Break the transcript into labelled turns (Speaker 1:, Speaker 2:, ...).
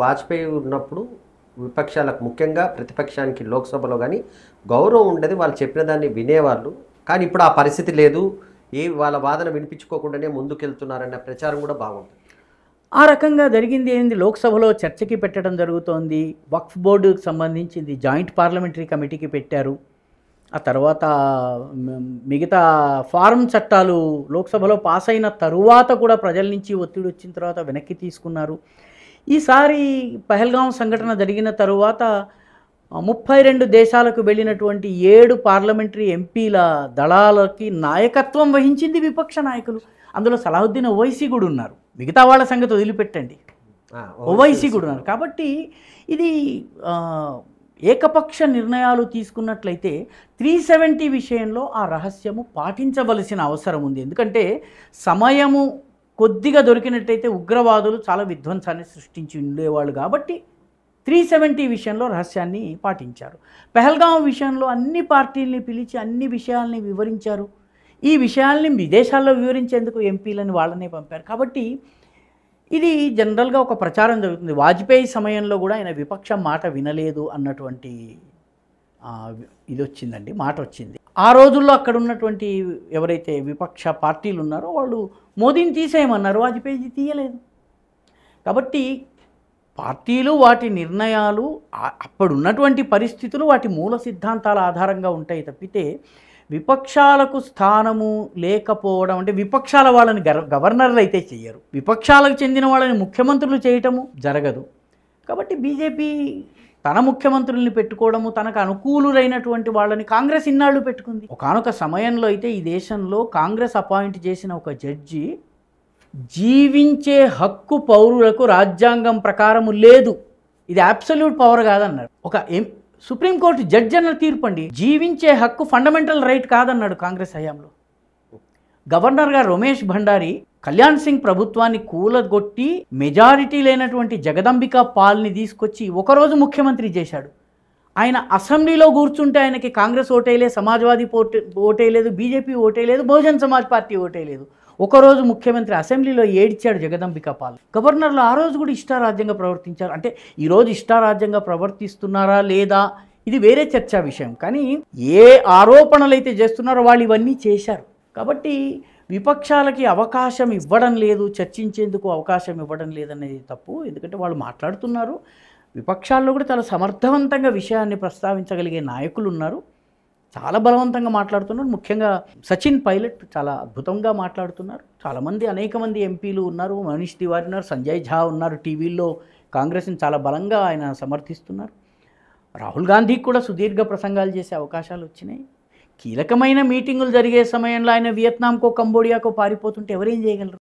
Speaker 1: వాజ్పేయి ఉన్నప్పుడు విపక్షాలకు ముఖ్యంగా ప్రతిపక్షానికి లోక్సభలో గానీ గౌరవం ఉండేది. వాళ్ళు చెప్పిన దాన్ని వినేవాళ్ళు. కానీ ఇప్పుడు ఆ పరిస్థితి లేదు. వాళ్ళ వాదన వినిపించుకోకుండానే ముందుకెళ్తున్నారన్న ప్రచారం కూడా బాగుంది.
Speaker 2: ఆ రకంగా జరిగింది ఏంది, లోక్సభలో చర్చకి పెట్టడం జరుగుతోంది. వక్ఫ్ బోర్డుకి సంబంధించింది జాయింట్ పార్లమెంటరీ కమిటీకి పెట్టారు. ఆ తర్వాత మిగతా ఫారం చట్టాలు లోక్సభలో పాస్ అయిన తరువాత కూడా ప్రజల నుంచి ఒత్తిడి వచ్చిన తర్వాత వెనక్కి తీసుకున్నారు. ఈసారి పహల్గాం సంఘటన జరిగిన తరువాత 32 దేశాలకు వెళ్ళినటువంటి 7 పార్లమెంటరీ ఎంపీల దళాలకి నాయకత్వం వహించింది విపక్ష నాయకులు. అందులో సలాహుద్దీన్ ఓవైసీ కూడా ఉన్నారు. మిగతా వాళ్ళ సంగతి వదిలిపెట్టండి, ఓవైసీ కూడా ఉన్నారు. కాబట్టి ఇది ఏకపక్ష నిర్ణయాలు తీసుకున్నట్లయితే 370 విషయంలో ఆ రహస్యము పాటించవలసిన అవసరం ఉంది. ఎందుకంటే సమయము కొద్దిగా దొరికినట్టయితే ఉగ్రవాదులు చాలా విధ్వంసాన్ని సృష్టించి ఉండేవాళ్ళు. కాబట్టి 370 విషయంలో రహస్యాన్ని పాటించారు. పహల్గాం విషయంలో అన్ని పార్టీల్ని పిలిచి అన్ని విషయాల్ని వివరించారు. ఈ విషయాల్ని విదేశాల్లో వివరించేందుకు ఎంపీలని వాళ్ళనే పంపారు. కాబట్టి ఇది జనరల్గా ఒక ప్రచారం జరుగుతుంది. వాజ్పేయి సమయంలో కూడా ఆయన విపక్షం మాట వినలేదు అన్నటువంటి ఇది వచ్చిందండి, మాట వచ్చింది. ఆ రోజుల్లో అక్కడ ఉన్నటువంటి ఎవరైతే విపక్ష పార్టీలు ఉన్నారో వాళ్ళు మోదీని తీసేయమన్నారు, వాజ్పేయి తీయలేదు. కాబట్టి పార్టీలు వాటి నిర్ణయాలు అప్పుడున్నటువంటి పరిస్థితులు వాటి మూల సిద్ధాంతాల ఆధారంగా ఉంటాయి తప్పితే విపక్షాలకు స్థానము లేకపోవడం అంటే విపక్షాల వాళ్ళని గవర్నర్లు అయితే చెయ్యరు, విపక్షాలకు చెందిన వాళ్ళని ముఖ్యమంత్రులు చేయటము జరగదు. కాబట్టి బీజేపీ తన ముఖ్యమంత్రుల్ని పెట్టుకోవడము, తనకు అనుకూలురైనటువంటి వాళ్ళని కాంగ్రెస్ ఇన్నాళ్ళు పెట్టుకుంది. ఒకానొక సమయంలో అయితే ఈ దేశంలో కాంగ్రెస్ అపాయింట్ చేసిన ఒక జడ్జి జీవించే హక్కు పౌరులకు రాజ్యాంగం ప్రకారము లేదు, ఇది అబ్సల్యూట్ పవర్ కాదన్నాడు. ఒక సుప్రీంకోర్టు జడ్జి అన్న తీర్పు అండి, జీవించే హక్కు ఫండమెంటల్ రైట్ కాదన్నాడు కాంగ్రెస్ హయాంలో. గవర్నర్గా రమేష్ భండారి కళ్యాణ్ సింగ్ ప్రభుత్వాన్ని కూలగొట్టి మెజారిటీ లేనటువంటి జగదంబికా పాల్ని తీసుకొచ్చి ఒకరోజు ముఖ్యమంత్రి చేశాడు. ఆయన అసెంబ్లీలో కూర్చుంటే ఆయనకి కాంగ్రెస్ ఓటేయలేదు, సమాజ్వాదీ ఓటేయలేదు, బీజేపీ ఓటేయలేదు, బహుజన్ సమాజ్ పార్టీ ఓటేయలేదు. ఒకరోజు ముఖ్యమంత్రి అసెంబ్లీలో ఏడ్చాడు జగదంబికా పాల్. గవర్నర్లు ఆ రోజు కూడా ఇష్టారాజ్యంగా ప్రవర్తించారు. అంటే ఈరోజు ఇష్టారాజ్యంగా ప్రవర్తిస్తున్నారా లేదా ఇది వేరే చర్చా విషయం. కానీ ఏ ఆరోపణలు అయితే చేస్తున్నారో వాళ్ళు ఇవన్నీ చేశారు. కాబట్టి విపక్షాలకి అవకాశం ఇవ్వడం లేదు, చర్చించేందుకు అవకాశం ఇవ్వడం లేదనేది తప్పు. ఎందుకంటే వాళ్ళు మాట్లాడుతున్నారు, విపక్షాల్లో కూడా చాలా సమర్థవంతంగా విషయాన్ని ప్రస్తావించగలిగే నాయకులు ఉన్నారు, చాలా బలవంతంగా మాట్లాడుతున్నారు. ముఖ్యంగా సచిన్ పైలట్ చాలా అద్భుతంగా మాట్లాడుతున్నారు. చాలామంది అనేక మంది ఎంపీలు ఉన్నారు, మనీష్ తివారీ ఉన్నారు, సంజయ్ ఝా ఉన్నారు, టీవీల్లో కాంగ్రెస్ని చాలా బలంగా ఆయన సమర్థిస్తున్నారు. రాహుల్ గాంధీకి కూడా సుదీర్ఘ ప్రసంగాలు చేసే అవకాశాలు వచ్చినాయి. కీలకమైన మీటింగులు జరిగే సమయంలో ఆయన వియత్నాంకో కంబోడియాకో పారిపోతుంటే ఎవరేం చేయగలరు?